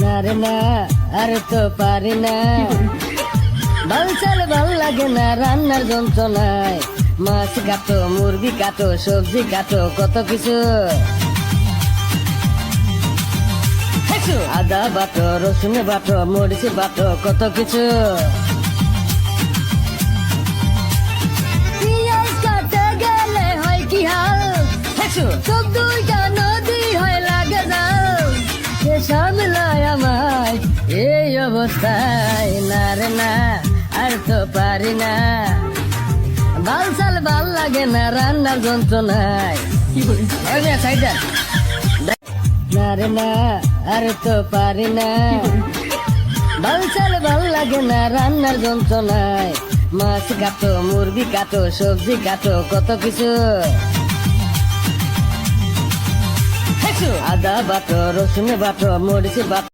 না রে না আর তো পারি না, ভাল চাল ভাল লাগে না রান্নার যন্ত্রণায়। মাছ কাটো, মুরগি কাটো, সবজি কাটো, কত কিছু। আদা বাটো, রসুন বাটো, মরিচ বাটো, কত কিছু। পিঁয়াজ কাটতে গেলে হয় কি হাল, সব দুইটা নদী হয় লাগে যাও। সে সামলায় আমায় এই অবস্থায়, না রে না আর তো পারি না, ভাল চাল ভাল লাগে না রান্নার যন্ত্রণায়। না রে না আর তো পারি না, ভাল চাল ভাল লাগে না রান্নার যন্ত্রণায়। মাছ কাটো, মুরগি কাটো, সবজি কাটো, কত কিছু। আদা বাটো, রসুন বাটো, মরিচ বাটো।